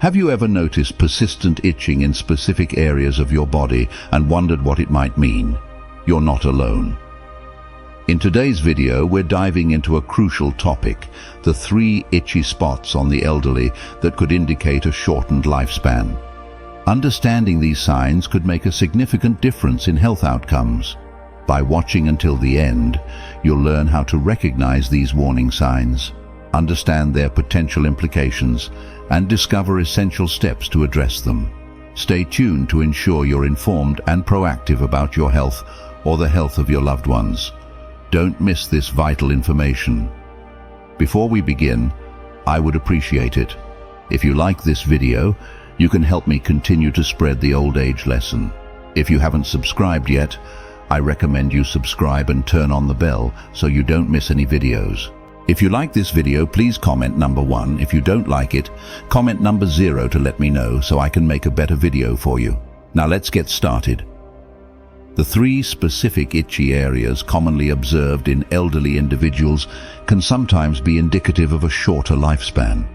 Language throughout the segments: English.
Have you ever noticed persistent itching in specific areas of your body and wondered what it might mean? You're not alone. In today's video, we're diving into a crucial topic, the 3 itchy spots on the elderly that could indicate a shortened lifespan. Understanding these signs could make a significant difference in health outcomes. By watching until the end, you'll learn how to recognize these warning signs, understand their potential implications, and discover essential steps to address them. Stay tuned to ensure you're informed and proactive about your health or the health of your loved ones. Don't miss this vital information. Before we begin, I would appreciate it if you like this video. You can help me continue to spread the old age lesson. If you haven't subscribed yet, I recommend you subscribe and turn on the bell so you don't miss any videos. If you like this video, please comment number 1. If you don't like it, comment number 0 to let me know so I can make a better video for you. Now let's get started. The 3 specific itchy areas commonly observed in elderly individuals can sometimes be indicative of a shorter lifespan.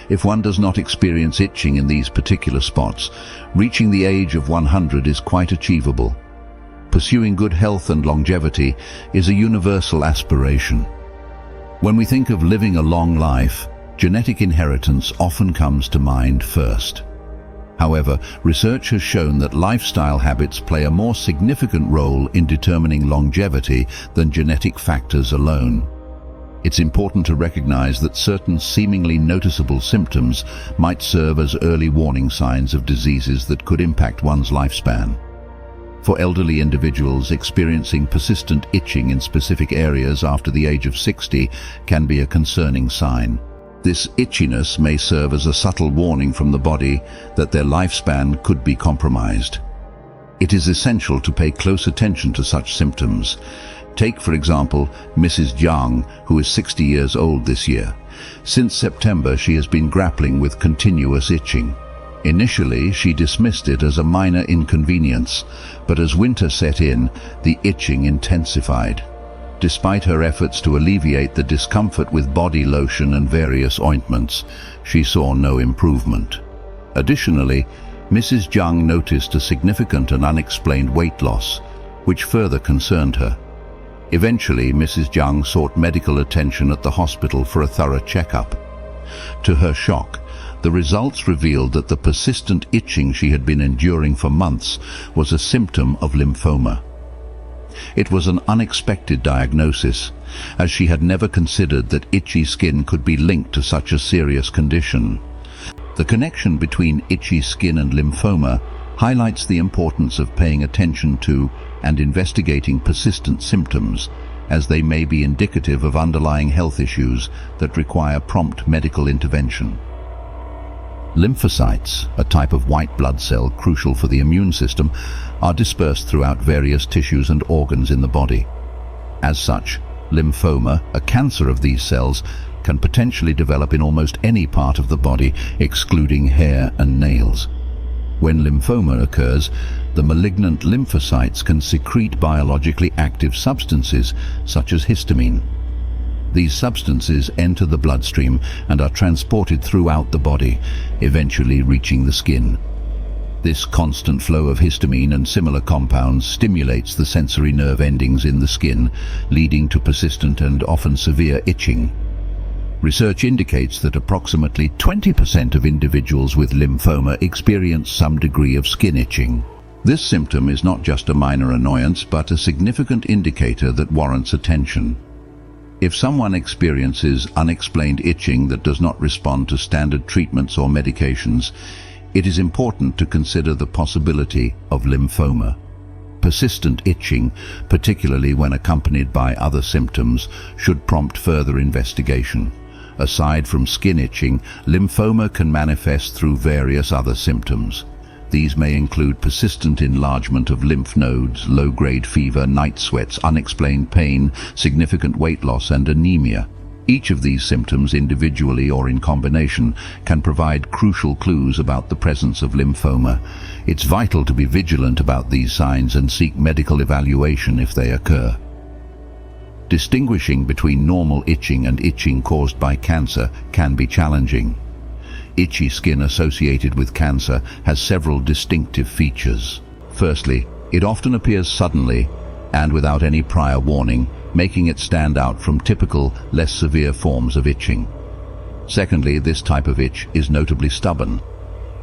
If one does not experience itching in these particular spots, reaching the age of 100 is quite achievable. Pursuing good health and longevity is a universal aspiration. When we think of living a long life, genetic inheritance often comes to mind first. However, research has shown that lifestyle habits play a more significant role in determining longevity than genetic factors alone. It's important to recognize that certain seemingly noticeable symptoms might serve as early warning signs of diseases that could impact one's lifespan. For elderly individuals, experiencing persistent itching in specific areas after the age of 60 can be a concerning sign. This itchiness may serve as a subtle warning from the body that their lifespan could be compromised. It is essential to pay close attention to such symptoms. Take, for example, Mrs. Jiang, who is 60 years old this year. Since September, she has been grappling with continuous itching. Initially, she dismissed it as a minor inconvenience, but as winter set in, the itching intensified. Despite her efforts to alleviate the discomfort with body lotion and various ointments, she saw no improvement. Additionally, Mrs. Jiang noticed a significant and unexplained weight loss, which further concerned her. Eventually, Mrs. Jiang sought medical attention at the hospital for a thorough checkup. To her shock, the results revealed that the persistent itching she had been enduring for months was a symptom of lymphoma. It was an unexpected diagnosis, as she had never considered that itchy skin could be linked to such a serious condition. The connection between itchy skin and lymphoma highlights the importance of paying attention to and investigating persistent symptoms, as they may be indicative of underlying health issues that require prompt medical intervention. Lymphocytes, a type of white blood cell crucial for the immune system, are dispersed throughout various tissues and organs in the body. As such, lymphoma, a cancer of these cells, can potentially develop in almost any part of the body, excluding hair and nails. When lymphoma occurs, the malignant lymphocytes can secrete biologically active substances such as histamine. These substances enter the bloodstream and are transported throughout the body, eventually reaching the skin. This constant flow of histamine and similar compounds stimulates the sensory nerve endings in the skin, leading to persistent and often severe itching. Research indicates that approximately 20% of individuals with lymphoma experience some degree of skin itching. This symptom is not just a minor annoyance, but a significant indicator that warrants attention. If someone experiences unexplained itching that does not respond to standard treatments or medications, it is important to consider the possibility of lymphoma. Persistent itching, particularly when accompanied by other symptoms, should prompt further investigation. Aside from skin itching, lymphoma can manifest through various other symptoms. These may include persistent enlargement of lymph nodes, low-grade fever, night sweats, unexplained pain, significant weight loss, and anemia. Each of these symptoms, individually or in combination, can provide crucial clues about the presence of lymphoma. It's vital to be vigilant about these signs and seek medical evaluation if they occur. Distinguishing between normal itching and itching caused by cancer can be challenging. Itchy skin associated with cancer has several distinctive features. Firstly, it often appears suddenly and without any prior warning, making it stand out from typical, less severe forms of itching. Secondly, this type of itch is notably stubborn.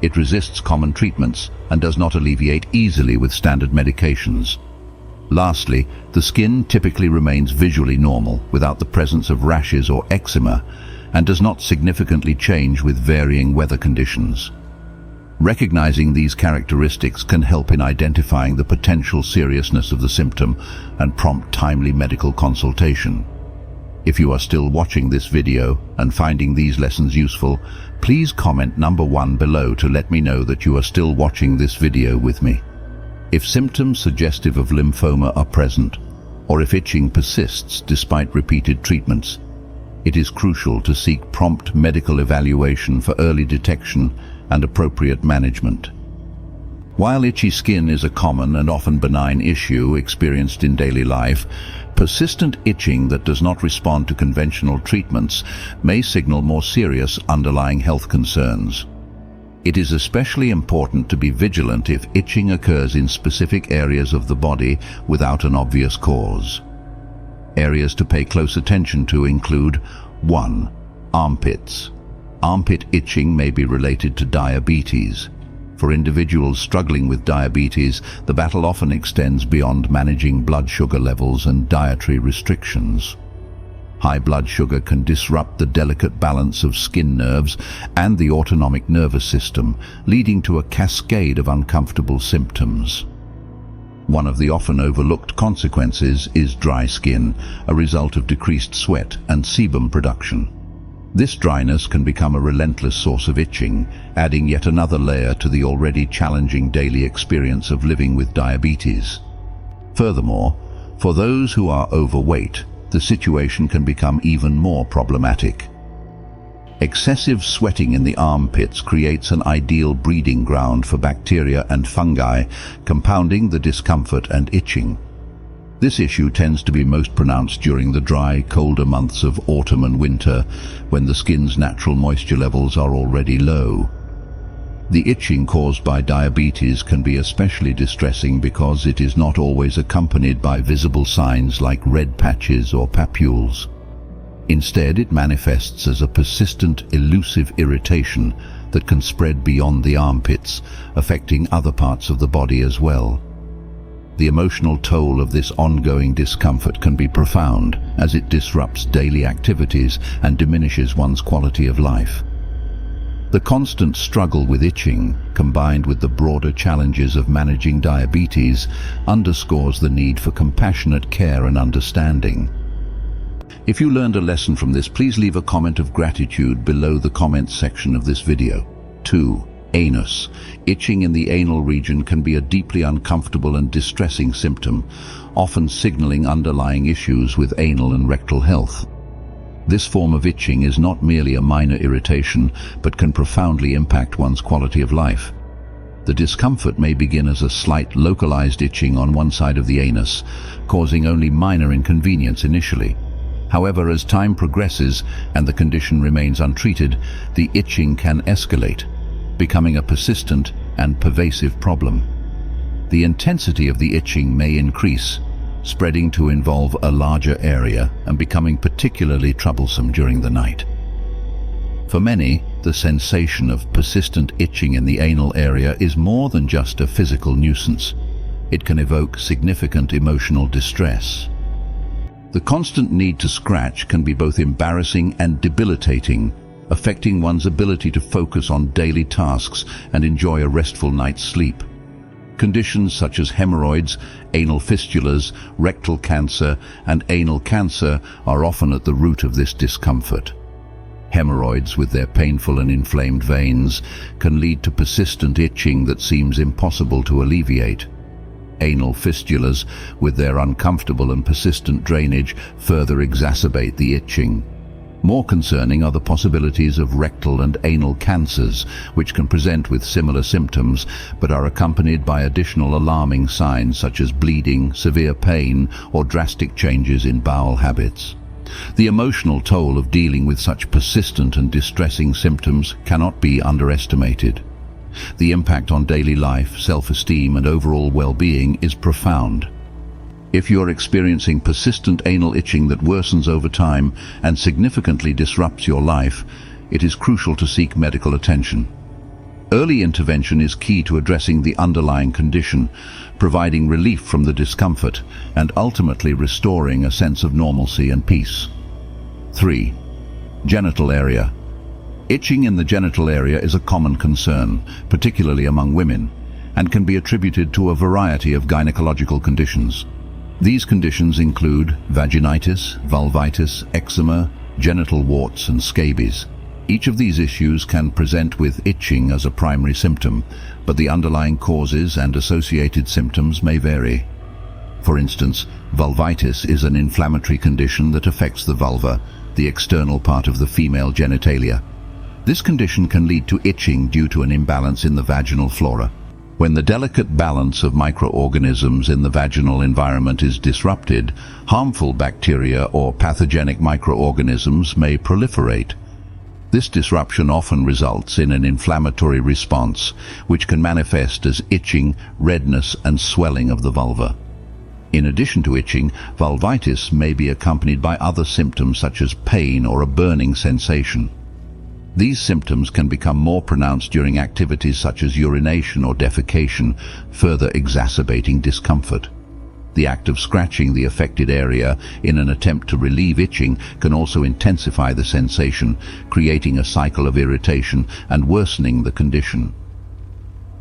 It resists common treatments and does not alleviate easily with standard medications. Lastly, the skin typically remains visually normal without the presence of rashes or eczema and does not significantly change with varying weather conditions. Recognizing these characteristics can help in identifying the potential seriousness of the symptom and prompt timely medical consultation. If you are still watching this video and finding these lessons useful, please comment number 1 below to let me know that you are still watching this video with me. If symptoms suggestive of lymphoma are present, or if itching persists despite repeated treatments, it is crucial to seek prompt medical evaluation for early detection and appropriate management. While itchy skin is a common and often benign issue experienced in daily life, persistent itching that does not respond to conventional treatments may signal more serious underlying health concerns. It is especially important to be vigilant if itching occurs in specific areas of the body without an obvious cause. Areas to pay close attention to include 1. Armpits. Armpit itching may be related to diabetes. For individuals struggling with diabetes, the battle often extends beyond managing blood sugar levels and dietary restrictions. High blood sugar can disrupt the delicate balance of skin nerves and the autonomic nervous system, leading to a cascade of uncomfortable symptoms. One of the often overlooked consequences is dry skin, a result of decreased sweat and sebum production. This dryness can become a relentless source of itching, adding yet another layer to the already challenging daily experience of living with diabetes. Furthermore, for those who are overweight, the situation can become even more problematic. Excessive sweating in the armpits creates an ideal breeding ground for bacteria and fungi, compounding the discomfort and itching. This issue tends to be most pronounced during the dry, colder months of autumn and winter, when the skin's natural moisture levels are already low. The itching caused by diabetes can be especially distressing because it is not always accompanied by visible signs like red patches or papules. Instead, it manifests as a persistent, elusive irritation that can spread beyond the armpits, affecting other parts of the body as well. The emotional toll of this ongoing discomfort can be profound, as it disrupts daily activities and diminishes one's quality of life. The constant struggle with itching, combined with the broader challenges of managing diabetes, underscores the need for compassionate care and understanding. If you learned a lesson from this, please leave a comment of gratitude below the comments section of this video. 2. Anus. Itching in the anal region can be a deeply uncomfortable and distressing symptom, often signaling underlying issues with anal and rectal health. This form of itching is not merely a minor irritation, but can profoundly impact one's quality of life. The discomfort may begin as a slight localized itching on one side of the anus, causing only minor inconvenience initially. However, as time progresses and the condition remains untreated, the itching can escalate, becoming a persistent and pervasive problem. The intensity of the itching may increase, spreading to involve a larger area and becoming particularly troublesome during the night. For many, the sensation of persistent itching in the anal area is more than just a physical nuisance. It can evoke significant emotional distress. The constant need to scratch can be both embarrassing and debilitating, affecting one's ability to focus on daily tasks and enjoy a restful night's sleep. Conditions such as hemorrhoids, anal fistulas, rectal cancer, and anal cancer are often at the root of this discomfort. Hemorrhoids, with their painful and inflamed veins, can lead to persistent itching that seems impossible to alleviate. Anal fistulas, with their uncomfortable and persistent drainage, further exacerbate the itching. More concerning are the possibilities of rectal and anal cancers, which can present with similar symptoms but are accompanied by additional alarming signs such as bleeding, severe pain, or drastic changes in bowel habits. The emotional toll of dealing with such persistent and distressing symptoms cannot be underestimated. The impact on daily life, self-esteem, and overall well-being is profound. If you're experiencing persistent anal itching that worsens over time and significantly disrupts your life, it is crucial to seek medical attention. Early intervention is key to addressing the underlying condition, providing relief from the discomfort, and ultimately restoring a sense of normalcy and peace. 3. Genital area. Itching in the genital area is a common concern, particularly among women, and can be attributed to a variety of gynecological conditions. These conditions include vaginitis, vulvitis, eczema, genital warts, and scabies. Each of these issues can present with itching as a primary symptom, but the underlying causes and associated symptoms may vary. For instance, vulvitis is an inflammatory condition that affects the vulva, the external part of the female genitalia. This condition can lead to itching due to an imbalance in the vaginal flora. When the delicate balance of microorganisms in the vaginal environment is disrupted, harmful bacteria or pathogenic microorganisms may proliferate. This disruption often results in an inflammatory response, which can manifest as itching, redness, and swelling of the vulva. In addition to itching, vulvitis may be accompanied by other symptoms such as pain or a burning sensation. These symptoms can become more pronounced during activities such as urination or defecation, further exacerbating discomfort. The act of scratching the affected area in an attempt to relieve itching can also intensify the sensation, creating a cycle of irritation and worsening the condition.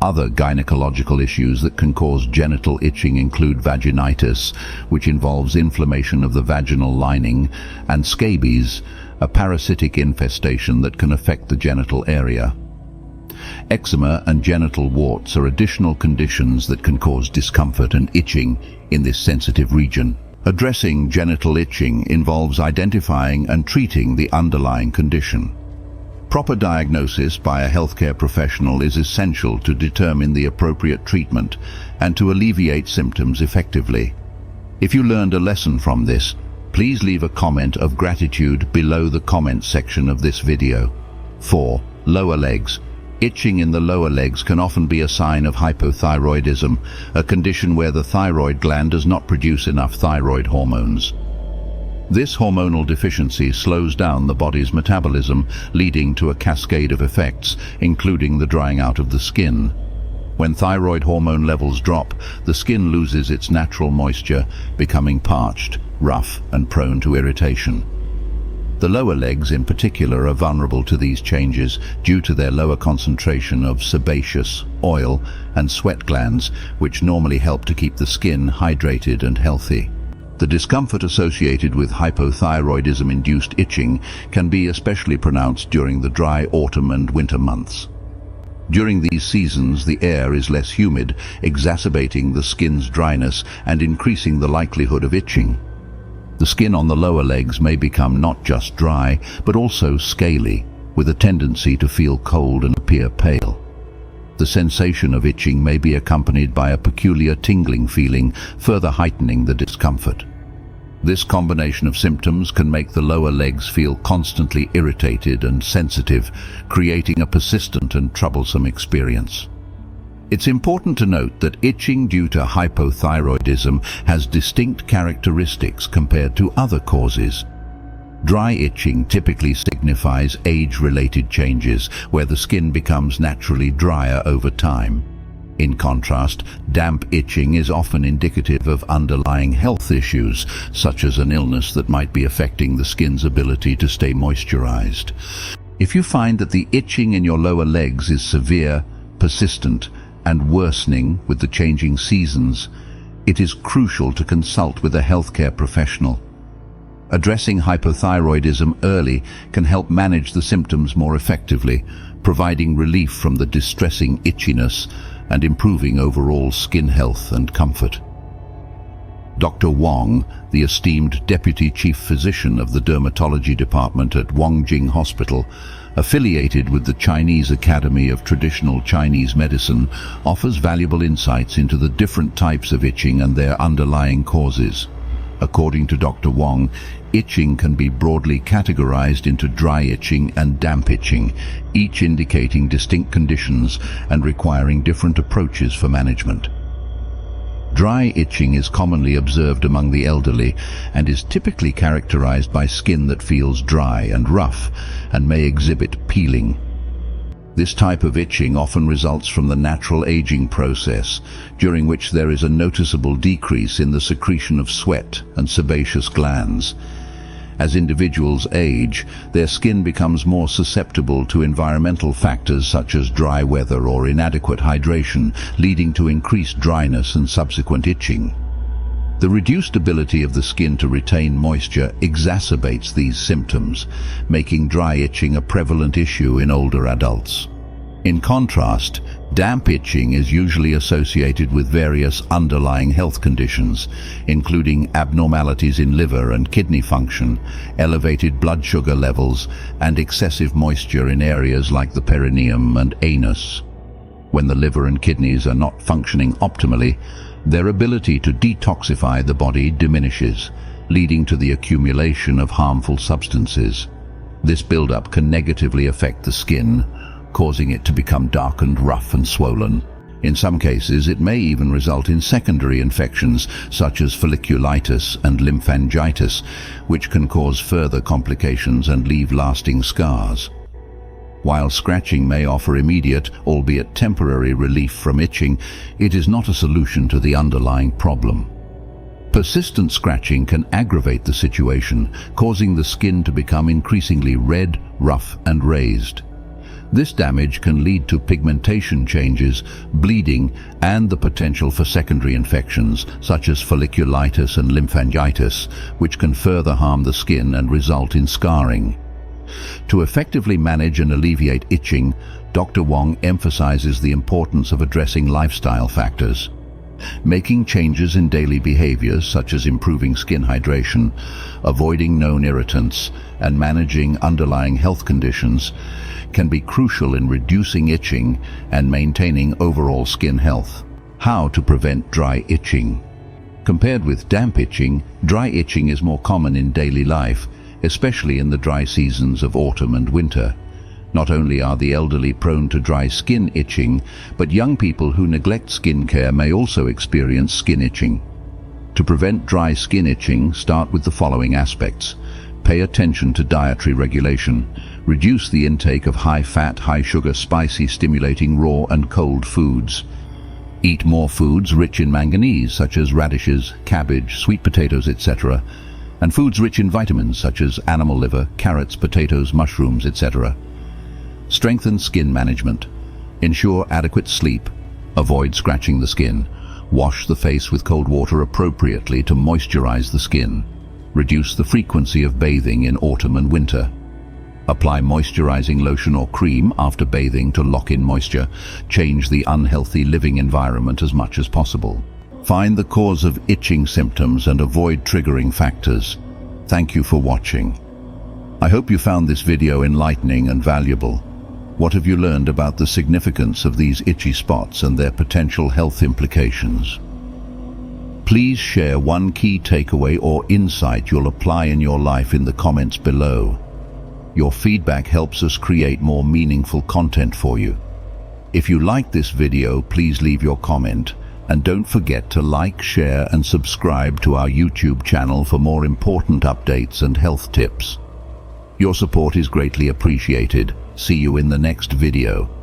Other gynecological issues that can cause genital itching include vaginitis, which involves inflammation of the vaginal lining, and scabies, a parasitic infestation that can affect the genital area. Eczema and genital warts are additional conditions that can cause discomfort and itching in this sensitive region. Addressing genital itching involves identifying and treating the underlying condition. Proper diagnosis by a healthcare professional is essential to determine the appropriate treatment and to alleviate symptoms effectively. If you learned a lesson from this, please leave a comment of gratitude below the comment section of this video. 4. Lower legs. Itching in the lower legs can often be a sign of hypothyroidism, a condition where the thyroid gland does not produce enough thyroid hormones. This hormonal deficiency slows down the body's metabolism, leading to a cascade of effects, including the drying out of the skin. When thyroid hormone levels drop, the skin loses its natural moisture, becoming parched, rough, and prone to irritation. The lower legs in particular are vulnerable to these changes due to their lower concentration of sebaceous, oil, and sweat glands, which normally help to keep the skin hydrated and healthy. The discomfort associated with hypothyroidism-induced itching can be especially pronounced during the dry autumn and winter months. During these seasons, the air is less humid, exacerbating the skin's dryness and increasing the likelihood of itching. The skin on the lower legs may become not just dry, but also scaly, with a tendency to feel cold and appear pale. The sensation of itching may be accompanied by a peculiar tingling feeling, further heightening the discomfort. This combination of symptoms can make the lower legs feel constantly irritated and sensitive, creating a persistent and troublesome experience. It's important to note that itching due to hypothyroidism has distinct characteristics compared to other causes. Dry itching typically signifies age-related changes, where the skin becomes naturally drier over time. In contrast, damp itching is often indicative of underlying health issues, such as an illness that might be affecting the skin's ability to stay moisturized. If you find that the itching in your lower legs is severe, persistent, and worsening with the changing seasons, it is crucial to consult with a healthcare professional. Addressing hypothyroidism early can help manage the symptoms more effectively, providing relief from the distressing itchiness and improving overall skin health and comfort. Dr. Wang, the esteemed Deputy Chief Physician of the Dermatology Department at Wangjing Hospital, affiliated with the Chinese Academy of Traditional Chinese Medicine, offers valuable insights into the different types of itching and their underlying causes. According to Dr. Wang, Itching can be broadly categorized into dry itching and damp itching, each indicating distinct conditions and requiring different approaches for management. Dry itching is commonly observed among the elderly and is typically characterized by skin that feels dry and rough and may exhibit peeling. This type of itching often results from the natural aging process, during which there is a noticeable decrease in the secretion of sweat and sebaceous glands. As individuals age, their skin becomes more susceptible to environmental factors such as dry weather or inadequate hydration, leading to increased dryness and subsequent itching. The reduced ability of the skin to retain moisture exacerbates these symptoms, making dry itching a prevalent issue in older adults. In contrast, damp itching is usually associated with various underlying health conditions, including abnormalities in liver and kidney function, elevated blood sugar levels, and excessive moisture in areas like the perineum and anus. When the liver and kidneys are not functioning optimally, their ability to detoxify the body diminishes, leading to the accumulation of harmful substances. This buildup can negatively affect the skin, causing it to become darkened, rough and swollen. In some cases, it may even result in secondary infections such as folliculitis and lymphangitis, which can cause further complications and leave lasting scars. While scratching may offer immediate, albeit temporary, relief from itching, it is not a solution to the underlying problem. Persistent scratching can aggravate the situation, causing the skin to become increasingly red, rough and raised. This damage can lead to pigmentation changes, bleeding, and the potential for secondary infections such as folliculitis and lymphangitis, which can further harm the skin and result in scarring. To effectively manage and alleviate itching, Dr. Wong emphasizes the importance of addressing lifestyle factors. Making changes in daily behaviors such as improving skin hydration, avoiding known irritants, and managing underlying health conditions can be crucial in reducing itching and maintaining overall skin health. How to prevent dry itching? Compared with damp itching, dry itching is more common in daily life, especially in the dry seasons of autumn and winter. Not only are the elderly prone to dry skin itching, but young people who neglect skin care may also experience skin itching. To prevent dry skin itching, start with the following aspects. Pay attention to dietary regulation. Reduce the intake of high-fat, high-sugar, spicy, stimulating raw and cold foods. Eat more foods rich in manganese, such as radishes, cabbage, sweet potatoes, etc., and foods rich in vitamins, such as animal liver, carrots, potatoes, mushrooms, etc. Strengthen skin management. Ensure adequate sleep. Avoid scratching the skin. Wash the face with cold water appropriately to moisturize the skin. Reduce the frequency of bathing in autumn and winter. Apply moisturizing lotion or cream after bathing to lock in moisture. Change the unhealthy living environment as much as possible. Find the cause of itching symptoms and avoid triggering factors. Thank you for watching. I hope you found this video enlightening and valuable. What have you learned about the significance of these itchy spots and their potential health implications? Please share one key takeaway or insight you'll apply in your life in the comments below. Your feedback helps us create more meaningful content for you. If you liked this video, please leave your comment, and don't forget to like, share and subscribe to our YouTube channel for more important updates and health tips. Your support is greatly appreciated. See you in the next video.